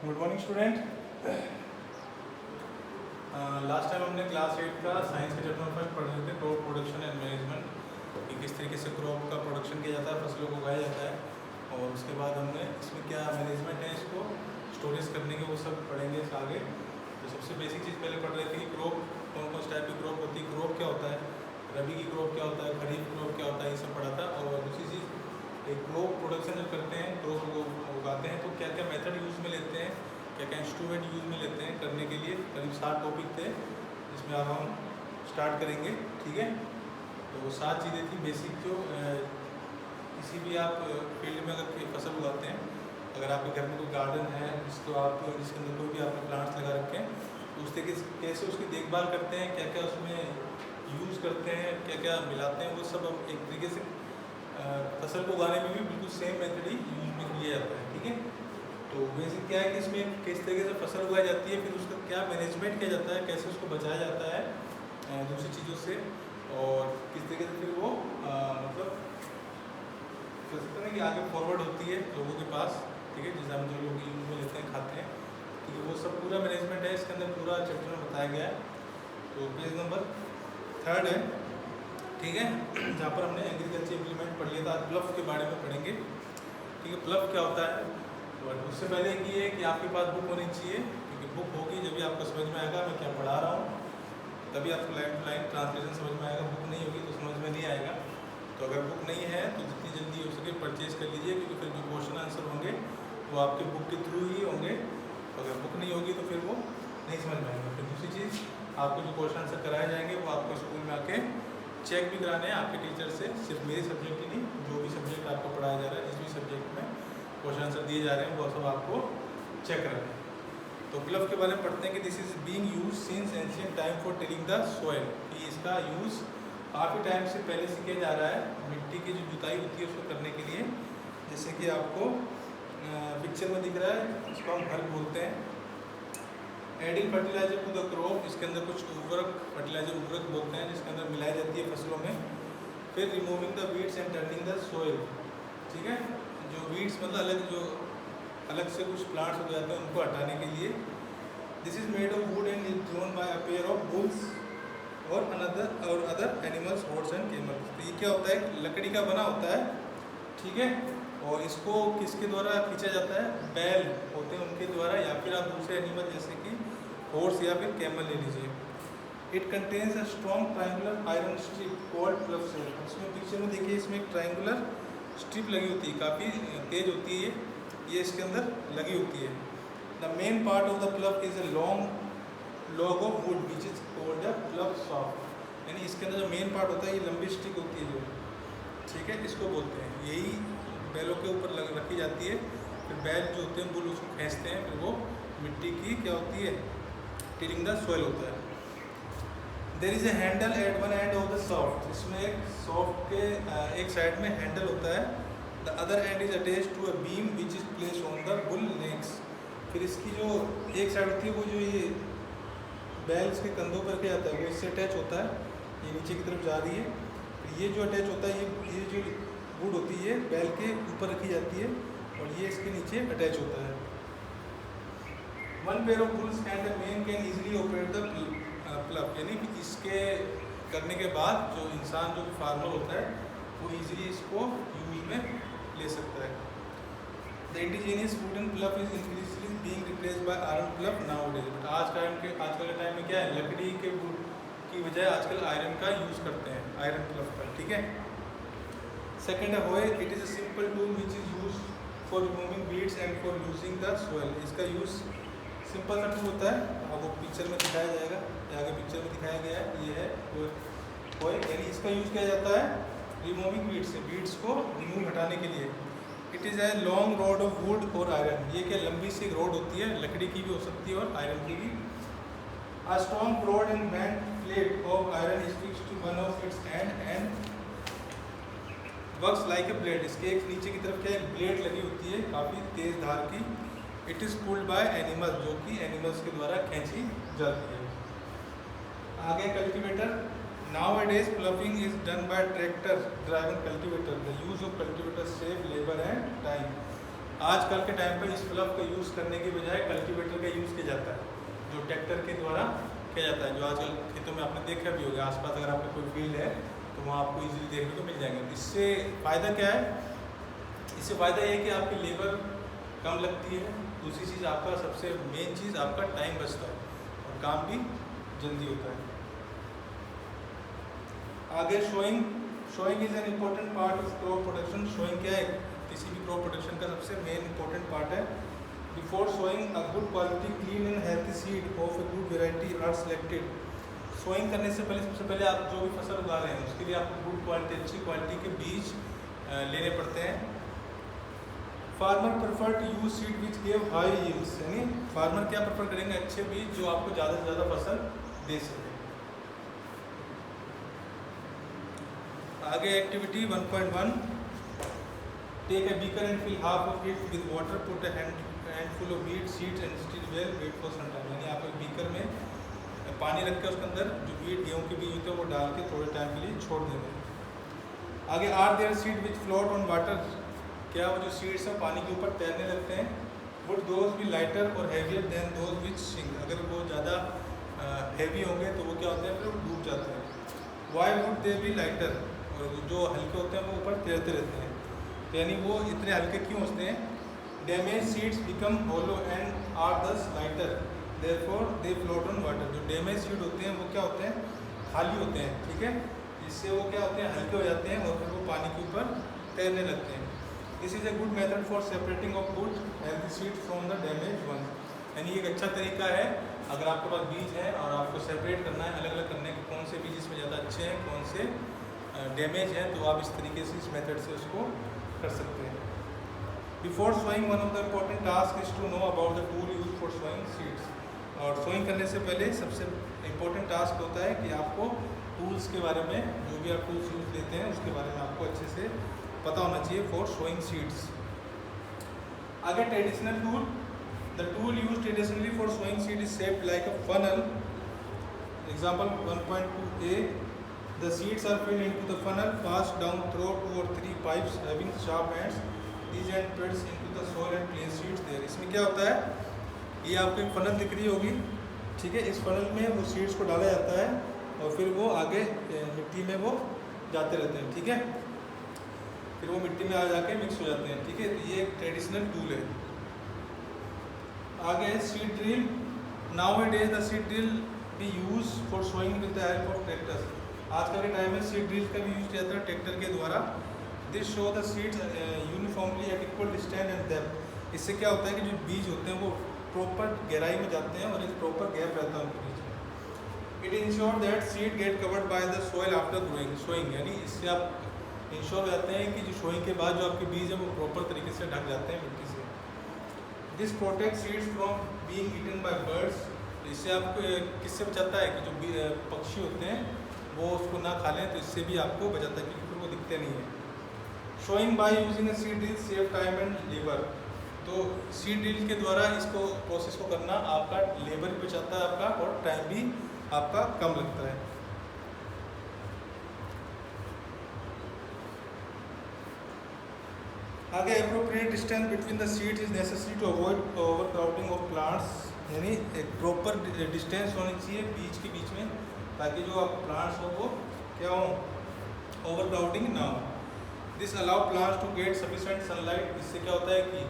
Good morning student. Last time हमने class 8 का science के चैप्टर में पढ़ रहे थे क्रॉप प्रोडक्शन एंड मैनेजमेंट कि किस तरीके से क्रॉप का प्रोडक्शन किया जाता है, फसलों को उगाया जाता है और उसके बाद हमने इसमें क्या मैनेजमेंट है, इसको स्टोरेज करने के वो सब पढ़ेंगे इस आगे। तो सबसे बेसिक चीज़ पहले पढ़ रहे थे कि क्रॉप कौन कौन टाइप की क्रॉप होती है, क्रॉप क्या होता है, रबी की क्रॉप क्या होता है, खरीफ क्रॉप क्या होता है, ये सब पढ़ा था। और दूसरी चीज़ एक क्रॉप प्रोडक्शन जब करते हैं, क्रॉप को उगाते हैं तो क्या क्या मेथड यूज़ में लेते हैं, क्या क्या इंस्ट्रूमेंट यूज़ में लेते हैं करने के लिए। करीब 7 टॉपिक थे जिसमें अब हम स्टार्ट करेंगे, ठीक है। तो वो 7 चीज़ें थी बेसिक जो किसी भी आप फील्ड में अगर कोई फसल उगाते हैं, अगर आपके घर में कोई गार्डन है जिसको आप जिसके अंदर कोई भी आपने प्लांट्स लगा रखे हैं तो उस तरीके से कैसे उसकी देखभाल करते हैं, क्या क्या उसमें यूज़ करते हैं, क्या क्या मिलाते हैं, वो सब हम एक तरीके से फसल को उगाने में भी बिल्कुल सेम मेथड ही यूज में किया जाता है, ठीक है। तो बेसिक क्या है कि इसमें किस तरीके से फसल उगाई जाती है, फिर उसका क्या मैनेजमेंट किया जाता है, कैसे उसको बचाया जाता है दूसरी चीज़ों से, और किस तरीके से फिर वो मतलब कह सकते हैं कि आगे फॉरवर्ड होती है लोगों के पास, ठीक है, जिसे हम जो लोग यूज में लेते हैं खाते हैं, ठीक है। वो सब पूरा मैनेजमेंट है, इसके अंदर पूरा चैप्टर में बताया गया है। तो पेज नंबर 3 है, ठीक है, जहाँ पर हमने एग्रीकल्चर इम्प्लीमेंट पढ़ लिया था। आज प्लफ के बारे में पढ़ेंगे, ठीक है। प्लफ क्या होता है, तो उससे पहले ये है कि आपके पास बुक होनी चाहिए, क्योंकि बुक होगी जब भी आपको समझ में आएगा मैं क्या पढ़ा रहा हूँ, तभी आपको लाइन टू लाइन ट्रांसलेशन समझ में आएगा। बुक नहीं होगी तो समझ में नहीं आएगा। तो अगर बुक नहीं है तो जितनी जल्दी हो सके परचेज कर लीजिए, क्योंकि फिर जो क्वेश्चन आंसर होंगे वो आपके बुक के थ्रू ही होंगे। अगर बुक नहीं होगी तो फिर वो नहीं समझ में आएगा। फिर दूसरी चीज़, आपको जो क्वेश्चन आंसर कराए जाएंगे वो आपको स्कूल में आके चेक भी कराने हैं आपके टीचर से, सिर्फ मेरे सब्जेक्ट ही नहीं, जो भी सब्जेक्ट आपको पढ़ाया जा रहा है, जिस भी सब्जेक्ट में क्वेश्चन आंसर दिए जा रहे हैं वो सब आपको चेक कराने हैं। तो प्लफ के बारे में पढ़ते हैं कि this is being use since ancient time for tilling the soil, कि इसका यूज़ काफ़ी टाइम से पहले से किया जा रहा है मिट्टी की जो जुताई होती है उसको करने के लिए। जैसे कि आपको पिक्चर में दिख रहा है, इसको हम हल बोलते हैं। Adding fertiliser to the crop, इसके अंदर कुछ उर्वरक, फर्टिलाइजर उर्वरक बोलते हैं जिसके अंदर मिलाई जाती है फसलों में। फिर removing the weeds and turning the soil, ठीक है, जो वीड्स मतलब अलग से कुछ प्लांट्स हो जाते हैं उनको हटाने के लिए। This is made of wood and is drawn by a pair of bulls और other animals, horse and camels. तो ये क्या होता है, लकड़ी का बना होता है, ठीक है, और इसको किसके द्वारा खींचा जाता है, बैल होते हैं उनके द्वारा, या फिर आप दूसरे एनिमल जैसे कि हॉर्स या फिर कैमल ले लीजिए। It contains a strong triangular iron strip called ploughshare. इसमें पिक्चर में देखिए, इसमें एक ट्रायंगुलर स्ट्रिप लगी होती है, काफ़ी तेज होती है ये इसके अंदर लगी होती है। The main part of the प्लफ is a long log of would which is called the प्लफ shaft, यानी इसके अंदर जो मेन पार्ट होता है ये लंबी स्टिक होती है जो, ठीक है, इसको बोलते हैं। यही बैलों के ऊपर रखी जाती है, फिर बैल जो होते हैं बुल उसको खींचते हैं, फिर वो मिट्टी की क्या होती है, टिलिंग द सॉइल होता है। There is a handle at one end of the shaft, इसमें एक सॉफ्ट के एक साइड में हैंडल होता है। The other end is attach to a beam which is place on the bull necks. फिर इसकी जो एक साइड होती है वो जो ये बैल्स के कंधों पर क्या जाता है वो इससे अटैच होता है, ये नीचे की तरफ जा रही है। फिर ये जो अटैच होता है ये जो वुड होती है बैल के ऊपर रखी जाती है और ये इसके नीचे अटैच होता है। One pair of bulls and the main can easily operate the प्लफ, यानी कि इसके करने के बाद जो इंसान जो फार्मर होता है वो इजीली इसको यूज में ले सकता है। The indigenous wooden plough is increasingly being replaced by iron plough nowadays. But आजकल के टाइम में क्या है, लकड़ी के वुड की बजाय आजकल आयरन का यूज़ करते हैं, आयरन प्लफ का, ठीक है। सेकेंड है होए, it is a simple tool which is use for removing weeds and for losing the soil. इसका यूज़ सिंपल सा टूल होता है, आपको पिक्चर में दिखाया जाएगा, आगे पिक्चर में दिखाया गया है, ये है होए, यानी इसका यूज़ किया जाता है रिमूविंग वीड्स से, वीड्स को रिमूव हटाने के लिए। It is a long rod of would और आयरन, ये क्या लंबी सी रोड होती है, लकड़ी की भी हो सकती है और आयरन की भी। A strong rod and bent plate of iron is fixed to one of its end works like a blade। इसके एक नीचे की तरफ क्या एक ब्लेड लगी होती है काफ़ी तेज धार की। It is pulled bye animal, जो कि एनिमल्स के द्वारा खींची जाती है। आगे cultivator, now A days ploughing is done by tractor driven cultivator. The use of cultivator save labour and time. आजकल के टाइम पर इस फ्लफ का यूज़ करने के बजाय कल्टीवेटर का यूज़ किया जाता है, जो ट्रैक्टर के द्वारा किया जाता है, जो आजकल खेतों में आपने देखा भी होगा। आसपास अगर आपका कोई फील्ड है तो वहाँ आपको इजीली देखने को मिल जाएंगे। इससे फ़ायदा क्या है? इससे फ़ायदा ये है कि आपकी लेबर कम लगती है। दूसरी चीज़, आपका सबसे मेन चीज़, आपका टाइम बचता है और काम भी जल्दी होता है। आगे sowing is an important part of crop production. Sowing क्या है? किसी भी क्रॉप प्रोडक्शन का सबसे मेन इंपॉर्टेंट पार्ट है। Before sowing a good quality clean and healthy seed of a good variety are selected. Sowing करने से पहले सबसे पहले आप जो भी फसल उगा रहे हैं उसके लिए आपको गुड क्वालिटी, अच्छी क्वालिटी के बीज लेने पड़ते हैं। Farmer prefer to use seed which give high yields, यानी फार्मर क्या प्रेफर करेंगे? अच्छे बीज जो आपको ज़्यादा से ज़्यादा फसल दे सके। आगे activity 1.1, take a beaker and fill half of it with water, put a handful of beet seeds and stir well, wait for some time. यानी आप एक बीकर में पानी रख के उसके अंदर जो बीट, गेहूँ के बीज होते हैं वो डाल के थोड़े टाइम के लिए छोड़ देंगे। आगे are there seed which float on water, क्या वो जो सीड्स हैं पानी के ऊपर तैरने लगते हैं? वुड दोज बी लाइटर और heavier than those which sink, अगर वो ज़्यादा हैवी होंगे तो वो क्या होते हैं? फिर वो डूब जाते हैं। Why would they B lighter, और जो हल्के होते हैं वो ऊपर तैरते रहते हैं, तो यानी वो इतने हल्के क्यों होते हैं? Damage seeds become hollow and are thus lighter, therefore they float on water. जो डैमेज सीड होते हैं वो क्या होते हैं? खाली होते हैं, ठीक है? इससे वो क्या होते हैं? हल्के हो जाते हैं और फिर वो पानी के ऊपर तैरने लगते हैं। This is a good method for separating of good healthy seeds from the damage one. यानी एक अच्छा तरीका है, अगर आपके पास बीज है और आपको सेपरेट करना है, अलग अलग करने के, कौन से बीज इसमें ज़्यादा अच्छे हैं, कौन से डैमेज है, तो आप इस तरीके से, इस मेथड से उसको कर सकते हैं। Before sowing one of the important task is to know about the tool use for sowing seeds. और सोइंग करने से पहले सबसे इम्पोर्टेंट टास्क होता है कि आपको टूल्स के बारे में, जो भी आप टूल्स यूज लेते हैं उसके बारे में आपको अच्छे से पता होना चाहिए फॉर सोइंग सीड्स। आगे traditional tool, the tool use traditionally for sowing seed is shaped like a funnel. Example 1.2a, the seeds are filled into the funnel, passed down through 2 or 3 pipes having sharp ends. These end feeds into the soil and place seeds there. इसमें क्या होता है? ये आपको एक funnel दिख रही होगी, ठीक है? इस फनल में वो सीड्स को डाला जाता है और फिर वो आगे मिट्टी में वो जाते रहते हैं, ठीक है? फिर वो मिट्टी में आ जाके मिक्स हो जाते हैं, ठीक है? तो ये एक ट्रेडिशनल टूल है। आगे seed drill. Nowadays the seed drill be used for sowing with the help of tractors. आजकल के टाइम में सीड ड्रिल का भी यूज किया जाता है ट्रैक्टर के द्वारा। This show the seeds uniformly eight equal distance and depth. इससे क्या होता है कि जो बीज होते हैं वो प्रॉपर गहराई में जाते हैं और एक प्रॉपर गैप रहता है उनके बीच में। It ensure that seed get covered by the soil after growing. Sowing यानी इससे आप इंश्योर हो जाते हैं कि जो सोइंग के बाद जो आपके बीज है वो प्रॉपर तरीके से ढक जाते हैं मिट्टी से। This protect seeds from being eaten by birds. इससे आपको किससे बचाता है कि जो पक्षी होते हैं वो उसको ना खा लें, तो इससे भी आपको बचाता है क्योंकि फिर वो दिखते नहीं है। Showing by using a seed drill save time and labour. तो सीड ड्रिल के द्वारा इसको प्रोसेस को करना आपका लेबर भी बचाता है आपका, और टाइम भी आपका कम लगता है। आगे appropriate distance between the seeds is necessary to avoid overcrowding of plants. यानी एक प्रॉपर डिस्टेंस होनी चाहिए बीज के बीच में, ताकि जो आप प्लांट्स हो वो क्या हो? ओवरक्राउडिंग ना हो। This allow plants to get sufficient sunlight. इससे क्या होता है कि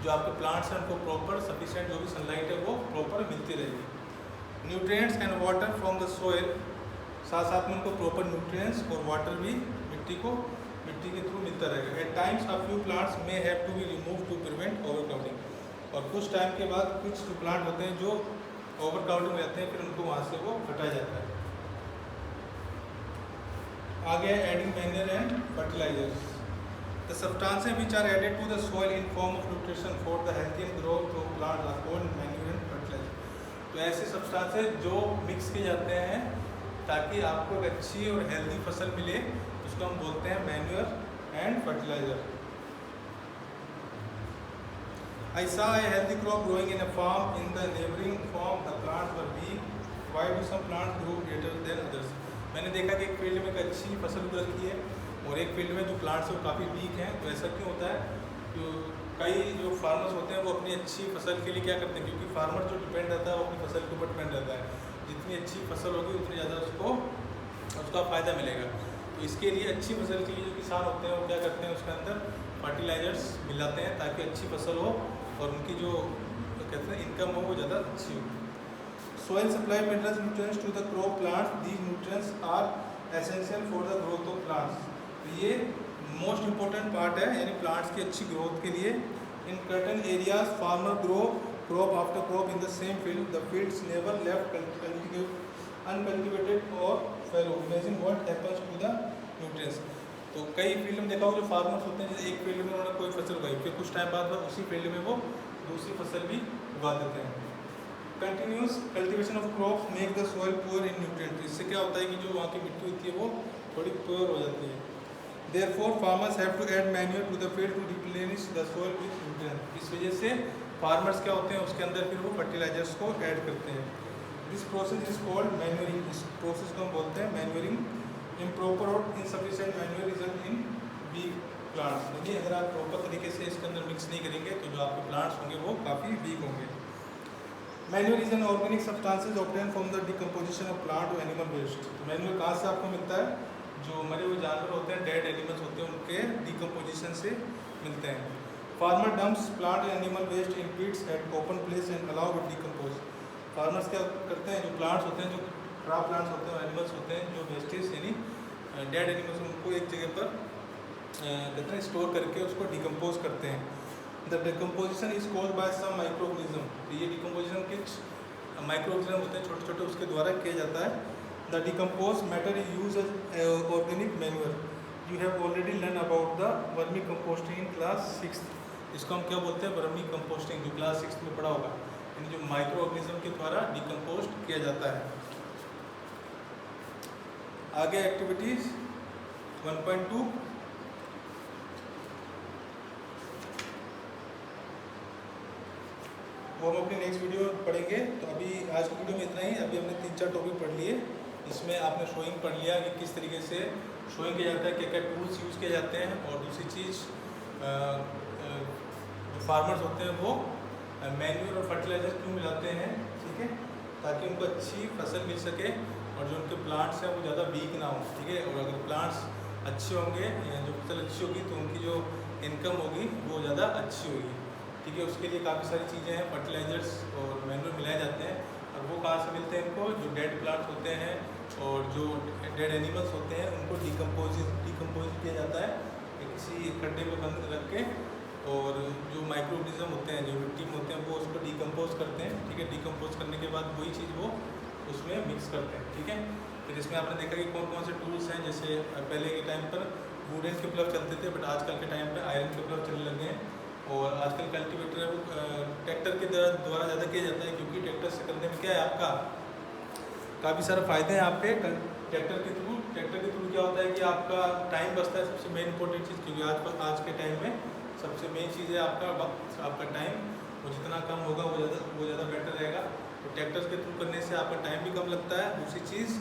जो आपके प्लांट्स हैं उनको प्रॉपर सफिशिएंट जो भी सनलाइट है वो प्रॉपर मिलती रहेगी। Nutrients and water from the soil, साथ साथ में उनको प्रॉपर न्यूट्रिएंट्स और वाटर भी मिट्टी के थ्रू मिलता रहेगा। At times a few plants may have to be remove to prevent overcrowding. और कुछ टाइम के बाद कुछ जो प्लांट होते हैं जो ओवरक्राउडिंग रहते हैं फिर उनको वहाँ से वो हटाया जाता है। आगे adding manure and fertilisers. The substances which are added to the soil in form of nutrition for the healthy and growth of plant are called manure and fertiliser. तो ऐसे सब्सटेंसेस जो मिक्स किए जाते हैं ताकि आपको एक अच्छी और हेल्दी फसल मिले, उसको हम बोलते हैं manure and fertiliser. I saw a healthy crop growing in a farm. In the neighboring farm, the plants were weak. Why do some plants grow greater than others? मैंने देखा कि एक फील्ड में एक अच्छी फसल उग रखी है और एक फील्ड में जो प्लांट्स हैं वो काफ़ी वीक हैं। तो ऐसा क्यों होता है? तो कई जो फार्मर्स होते हैं वो अपनी अच्छी फसल के लिए क्या करते हैं, क्योंकि फार्मर जो डिपेंड रहता है वो अपनी फसल के ऊपर डिपेंड रहता है, जितनी अच्छी फसल होगी उतनी ज़्यादा उसका फ़ायदा मिलेगा। तो इसके लिए अच्छी फसल के लिए जो किसान होते हैं वो क्या करते हैं, उसके अंदर फर्टिलाइजर्स मिलाते हैं ताकि अच्छी फसल हो और उनकी जो कहते हैं इनकम हो वो ज़्यादा अच्छी हो। Soil supply minerals nutrients to the crop plants. These nutrients are essential for the growth of plants. तो ये मोस्ट इम्पोर्टेंट पार्ट है यानी प्लांट्स की अच्छी ग्रोथ के लिए। इन certain areas farmer grow crop after crop in the same field. The fields never left uncultivated or fallow. Imagine what happens to the nutrients. तो कई फील्ड में देखा होगा जो फार्मर्स होते हैं, जैसे एक फील्ड में उन्होंने कोई फसल उगाई, फिर कुछ टाइम बाद उसी फील्ड में वो दूसरी फसल भी उगा देते हैं। Continuous cultivation of crop make the soil poor in nutrient. इससे क्या होता है कि जो वहाँ की मिट्टी होती है वो थोड़ी पुअर हो जाती है। Therefore farmers have to add manure to the field to replenish the soil with nutrient. इस वजह से फार्मर्स क्या होते हैं उसके अंदर फिर वो फर्टिलाइजर्स को ऐड करते हैं। This process is called manuring. इस प्रोसेस को हम बोलते हैं मैन्योरिंग। इम्प्रॉपर और insufficient manure result in weak plants. यानी अगर आप प्रॉपर तरीके से इसके अंदर मिक्स नहीं करेंगे तो जो आपके प्लांट्स होंगे वो काफ़ी वीक होंगे। Manure is an organic substances obtain from the decomposition of plant और एनिमल वेस्ट। तो मैन्योर कहाँ से आपको मिलता है, जो मरे हुए जानवर होते हैं, डेड एनिमल्स होते हैं, उनके डिकम्पोजिशन से मिलते हैं। Farmer dumps plant and animal waste in pits at open place and allow it decompose. Farmers क्या करते हैं, जो प्लांट्स होते हैं, जो खराब प्लांट्स होते हैं, एनिमल्स होते हैं, जो वेस्टेज यानी डेड एनिमल्स, उनको एक जगह पर कहते हैं स्टोर करके उसको डिकम्पोज करते हैं। The decomposition is called by some microorganism. तो ये डिकम्पोजिशन कुछ माइक्रोऑर्गेनिज्म होते हैं छोटे छोटे, उसके द्वारा किया जाता है। The decompose matter is use as organic manure. You have already learn about the vermicomposting in class 6। इसको हम क्या बोलते हैं, वर्मी कंपोस्टिंग, जो क्लास 6 में पढ़ा होगा, यानी जो माइक्रो ऑर्गेनिज्म के द्वारा डिकम्पोस्ट किया जाता है। आगे एक्टिविटीज 1.2 वो हम अपनी नेक्स्ट वीडियो में पढ़ेंगे। तो अभी आज की वीडियो में इतना ही। अभी हमने 3-4 टॉपिक पढ़ लिए। इसमें आपने शोइंग पढ़ लिया कि किस तरीके से शोइंग किया जाता है, क्या क्या टूल्स यूज़ किए जाते हैं, और दूसरी चीज़ जो फार्मर्स होते हैं वो मैन्योर और फर्टिलाइजर क्यों मिलाते हैं, ठीक है, ताकि उनको अच्छी फसल मिल सके और जो उनके प्लांट्स हैं वो ज़्यादा वीक ना हो, ठीक है। और अगर प्लांट्स अच्छे होंगे या जो फसल अच्छी होगी तो उनकी जो इनकम होगी वो ज़्यादा अच्छी होगी, ठीक है। उसके लिए काफ़ी सारी चीज़ें हैं, फर्टिलाइजर्स और मैन्योर मिलाए जाते हैं। और वो कहाँ से मिलते हैं इनको, जो डेड प्लांट्स होते हैं और जो डेड एनिमल्स होते हैं उनको डिकम्पोज किया जाता है किसी गड्ढे में बंद रख के, और जो माइक्रोऑर्गेनिज्म होते हैं, जो मिट्टी में होते हैं, वो उसको डिकम्पोज करते हैं, ठीक है। डिकम्पोज करने के बाद वही चीज़ वो उसमें मिक्स करते हैं, ठीक है। फिर इसमें आपने देखा कि कौन कौन से टूल्स हैं, जैसे पहले के टाइम पर वुडन के प्लग चलते थे, बट आजकल के टाइम पे आयरन के प्लग चलने लगे हैं। और आजकल कल्टीवेटर है वो ट्रैक्टर के द्वारा ज़्यादा किया जाता है, क्योंकि ट्रैक्टर से करने में क्या है, आपका काफ़ी सारे फ़ायदे हैं आपके ट्रैक्टर के थ्रू। ट्रैक्टर के थ्रू क्या होता है कि आपका टाइम बचता है, सबसे मेन इंपॉर्टेंट चीज़, क्योंकि आज के टाइम में सबसे मेन चीज़ है आपका वक्त, आपका टाइम। वो जितना कम होगा वो ज़्यादा बेटर रहेगा। तो ट्रैक्टर्स के थ्रू करने से आपका टाइम भी कम लगता है, दूसरी चीज़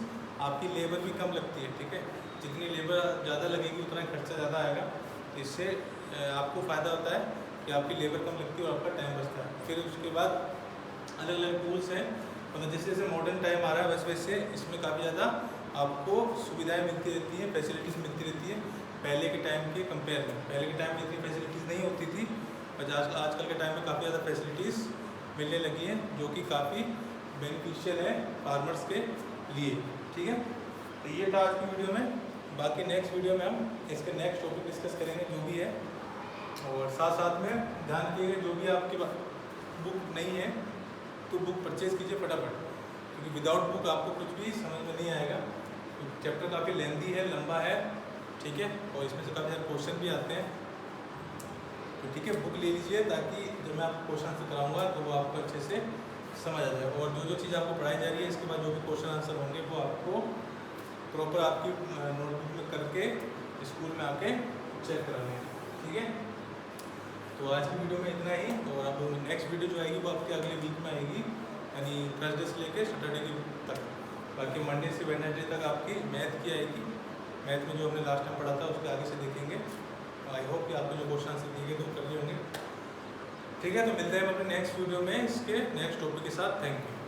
आपकी लेबर भी कम लगती है, ठीक है। जितनी लेबर ज़्यादा लगेगी उतना खर्चा ज़्यादा आएगा, तो इससे आपको फ़ायदा होता है कि आपकी लेबर कम लगती है और आपका टाइम बचता है। फिर उसके बाद अलग अलग टूल्स हैं, मतलब जैसे जैसे मॉडर्न टाइम आ रहा है वैसे वैसे इसमें काफ़ी ज़्यादा आपको सुविधाएं मिलती रहती हैं, फैसिलिटीज़ मिलती रहती है पहले के टाइम के कंपेयर में। पहले के टाइम में इतनी फैसिलिटीज़ नहीं होती थी, और आजकल के टाइम में काफ़ी ज़्यादा फैसिलिटीज़ मिलने लगी हैं, जो कि काफ़ी बेनिफिशियल है फार्मर्स के लिए, ठीक है। तो ये था आज की वीडियो में। बाकी नेक्स्ट वीडियो में हम इसके नेक्स्ट टॉपिक डिस्कस करेंगे जो भी है, और साथ साथ में ध्यान रखिएगा जो भी आपके बुक नहीं है तो बुक परचेज़ कीजिए फटाफट, क्योंकि विदाउट बुक आपको कुछ भी समझ में नहीं आएगा। तो चैप्टर काफ़ी लेंथी है, लंबा है, ठीक है, और इसमें से काफ़ी सारे क्वेश्चन भी आते हैं। तो ठीक है, बुक ले लीजिए ताकि जब मैं आपको क्वेश्चन आंसर कराऊंगा तो वो आपको अच्छे से समझ आ जाए। और जो चीज़ आपको पढ़ाई जा रही है इसके बाद जो भी क्वेश्चन आंसर होंगे वो आपको प्रॉपर आपकी नोटबुक में करके स्कूल में आके चेक कराने हैं, ठीक है। तो आज की वीडियो में इतना ही, और अब नेक्स्ट वीडियो जो आएगी वो आपके अगले वीक में आएगी, यानी थर्सडे से लेकर सैटरडे तक। बाकी मंडे से वेडनेसडे तक आपकी मैथ की आएगी। मैथ में जो हमने लास्ट टाइम पढ़ा था उसके आगे से देखेंगे। आई होप कि आपको जो क्वेश्चन आंसर दिए गए तो कर लिए होंगे। ठीक है, तो मिलते हैं हम अपने नेक्स्ट वीडियो में इसके नेक्स्ट टॉपिक के साथ। Thank you.